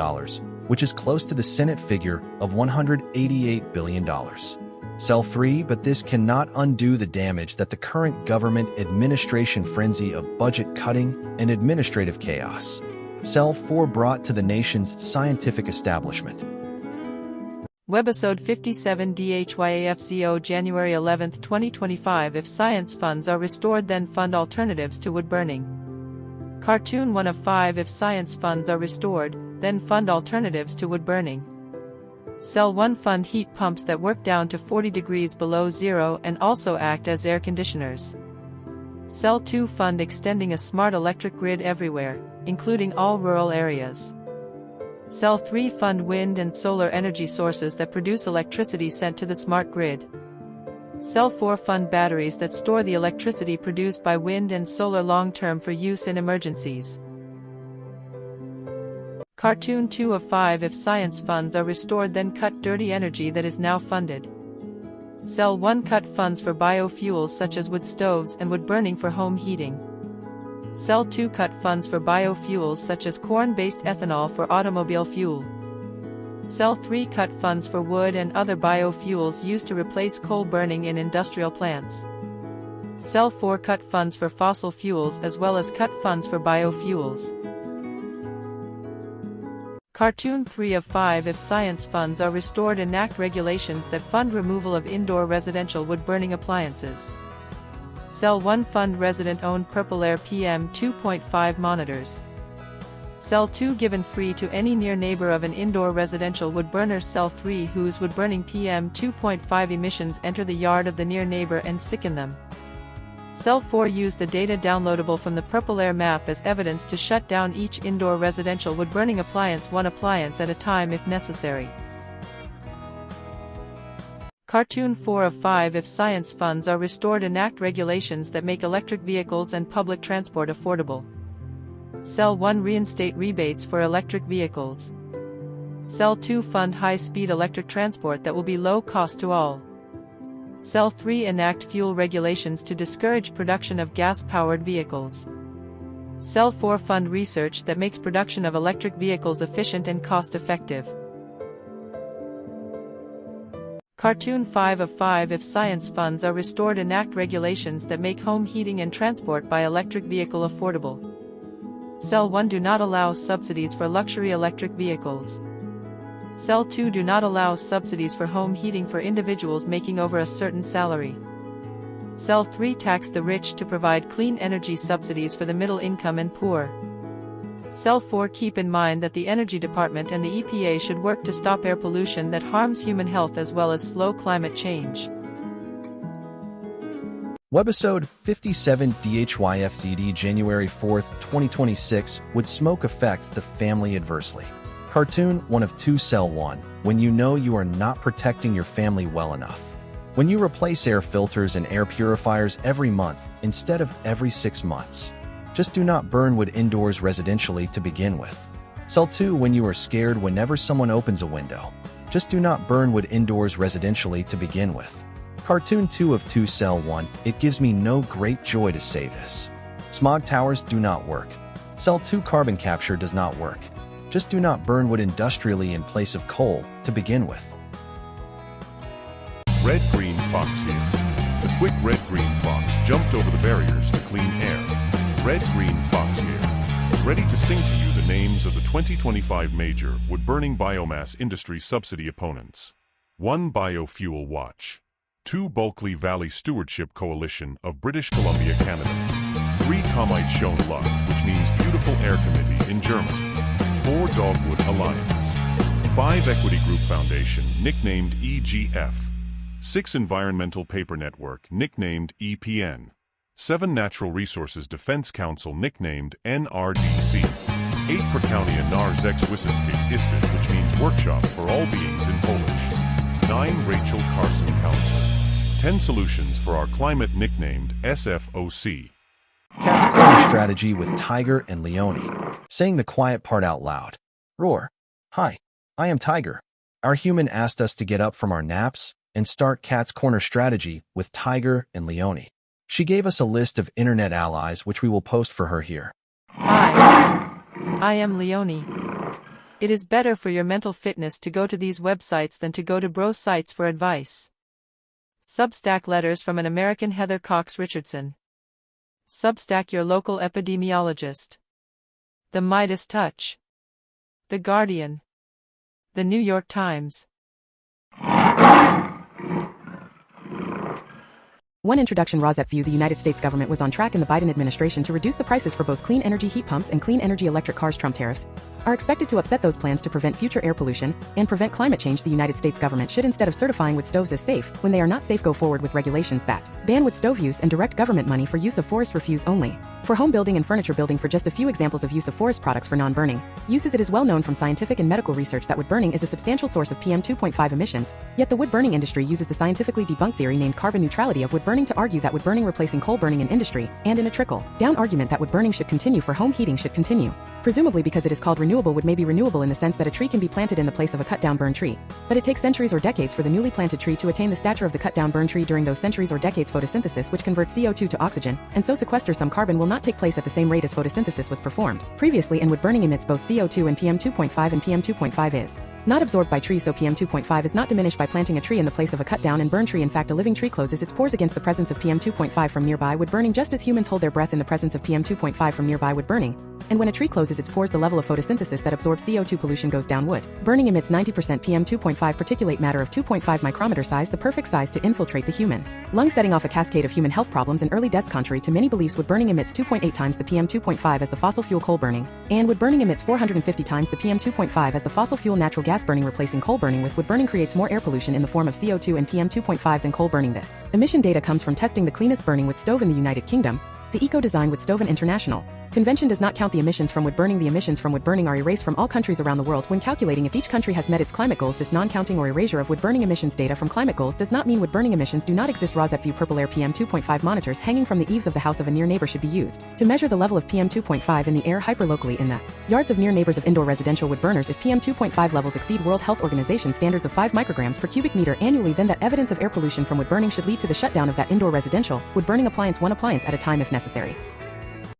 which is close to the Senate figure of $188 billion. Cell 3. But this cannot undo the damage that the current government administration frenzy of budget cutting and administrative chaos. Cell 4 brought to the nation's scientific establishment. Webisode 57DHYAFZZFLP. January 11, 2025. If science funds are restored, then fund alternatives to wood burning. Cartoon 1 of 5. If science funds are restored, then fund alternatives to wood burning. Cell 1. Fund heat pumps that work down to 40 degrees below zero and also act as air conditioners. Cell 2. Fund extending a smart electric grid everywhere. including all rural areas. Sell 3. Fund wind and solar energy sources that produce electricity sent to the smart grid. Sell 4. Fund batteries that store the electricity produced by wind and solar long-term for use in emergencies. Cartoon 2 of 5. If science funds are restored, then cut dirty energy that is now funded. Sell 1. Cut funds for biofuels such as wood stoves and wood burning for home heating. Sell 2. Cut funds for biofuels such as corn-based ethanol for automobile fuel. Sell 3. Cut funds for wood and other biofuels used to replace coal burning in industrial plants. Sell 4. Cut funds for fossil fuels as well as cut funds for biofuels. Cartoon 3 of 5. If science funds are restored, enact regulations that fund removal of indoor residential wood-burning appliances. Sell 1. Fund resident-owned Purple Air PM 2.5 monitors. Sell 2. Given free to any near neighbor of an indoor residential wood burner. Sell 3. Whose wood-burning PM 2.5 emissions enter the yard of the near neighbor and sicken them. Sell 4. Use the data downloadable from the Purple Air map as evidence to shut down each indoor residential wood-burning appliance, one appliance at a time if necessary. Cartoon 4 of 5. If science funds are restored, enact regulations that make electric vehicles and public transport affordable. Sell 1. Reinstate rebates for electric vehicles. Sell 2. Fund high-speed electric transport that will be low cost to all. Sell 3. Enact fuel regulations to discourage production of gas-powered vehicles. Sell 4. Fund research that makes production of electric vehicles efficient and cost-effective. Cartoon 5 of 5. If science funds are restored, enact regulations that make home heating and transport by electric vehicle affordable. Sell 1. Do not allow subsidies for luxury electric vehicles. Sell 2. Do not allow subsidies for home heating for individuals making over a certain salary. Sell 3. Tax the rich to provide clean energy subsidies for the middle income and poor. Sell 4. Keep in mind that the Energy Department and the EPA should work to stop air pollution that harms human health as well as slow climate change. Webisode 57DHYAFZZFLP January 4, 2026. Would smoke affect the family adversely? Cartoon 1 of 2. Sell 1. When you know you are not protecting your family well enough. When you replace air filters and air purifiers every month instead of every 6 months. Just do not burn wood indoors residentially to begin with. Sell 2. When you are scared whenever someone opens a window. Just do not burn wood indoors residentially to begin with. Cartoon 2 of 2. Sell 1. It gives me no great joy to say this. Smog towers do not work. Sell 2. Carbon capture does not work. Just do not burn wood industrially in place of coal to begin with. Red Green Fox here. The quick Red Green Fox jumped over the barriers to clean air. Red Green Fox here. Ready to sing to you the names of the 2025 major wood-burning biomass industry subsidy opponents. 1. Biofuel Watch. 2. Bulkley Valley Stewardship Coalition of British Columbia, Canada. 3. Comite Schoen Lucht, which means Beautiful Air Committee in German. 4. Dogwood Alliance. 5. Equity Group Foundation, nicknamed EGF. 6. Environmental Paper Network, nicknamed EPN. 7. Natural Resources Defense Council, nicknamed NRDC. 8. Prakaunia Narzexwissenskap Istet, which means Workshop for All Beings in Polish. 9. Rachel Carson Council. 10. Solutions for Our Climate, nicknamed SFOC. Cat's corner strategy with Tiger and Leone. Saying the quiet part out loud. Roar. Hi, I am Tiger. Our human asked us to get up from our naps and start Cat's Corner strategy with Tiger and Leone. She gave us a list of internet allies which we will post for her here. Hi, I am Leone. It is better for your mental fitness to go to these websites than to go to bro sites for advice. Substack letters from an American Heather Cox Richardson. Substack your local epidemiologist. The Midas Touch. The Guardian. The New York Times. 1 Introduction. ROSEP. The United States government was on track in the Biden administration to reduce the prices for both clean energy heat pumps and clean energy electric cars. Trump tariffs are expected to upset those plans to prevent future air pollution and prevent climate change. The United States government should, instead of certifying wood stoves as safe when they are not safe, go forward with regulations that ban wood stove use and direct government money for use of forest refuse only for home building and furniture building. For just a few examples of use of forest products for non-burning uses, it is well known from scientific and medical research that wood burning is a substantial source of PM 2.5 emissions, yet the wood burning industry uses the scientifically debunked theory named carbon neutrality of wood burning to argue that wood burning replacing coal burning in industry, and in a trickle-down argument that wood burning should continue for home heating should continue. Presumably because it is called renewable, wood may be renewable in the sense that a tree can be planted in the place of a cut-down burned tree. But it takes centuries or decades for the newly planted tree to attain the stature of the cut-down burned tree. During those centuries or decades, photosynthesis, which converts CO2 to oxygen, and so sequesters some carbon, will not take place at the same rate as photosynthesis was performed previously, and wood burning emits both CO2 and PM 2.5, and PM 2.5 is not absorbed by trees, so PM 2.5 is not diminished by planting a tree in the place of a cut-down and burned tree. In fact, a living tree closes its pores against the presence of PM 2.5 from nearby wood burning, just as humans hold their breath in the presence of PM 2.5 from nearby wood burning. And when a tree closes its pores, the level of photosynthesis that absorbs CO2 pollution goes down. Wood burning emits 90% PM 2.5 particulate matter of 2.5 micrometer size, the perfect size to infiltrate the human lung, setting off a cascade of human health problems and early deaths. Contrary to many beliefs, wood burning emits 2.8 times the PM 2.5 as the fossil fuel coal burning, and wood burning emits 450 times the PM 2.5 as the fossil fuel natural gas burning. Replacing coal burning with wood burning creates more air pollution in the form of CO2 and PM 2.5 than coal burning. This emission data comes from testing the cleanest burning wood stove in the United Kingdom. The Eco-Design Wood Stove and International Convention does not count the emissions from wood burning. The emissions from wood burning are erased from all countries around the world when calculating if each country has met its climate goals. This non-counting or erasure of wood burning emissions data from climate goals does not mean wood burning emissions do not exist. ROSEP. Purple air. PM 2.5 monitors hanging from the eaves of the house of a near neighbor should be used to measure the level of PM 2.5 in the air hyperlocally in the yards of near neighbors of indoor residential wood burners. If PM 2.5 levels exceed World Health Organization standards of 5 micrograms per cubic meter annually, then that evidence of air pollution from wood burning should lead to the shutdown of that indoor residential wood burning appliance, one appliance at a time if necessary.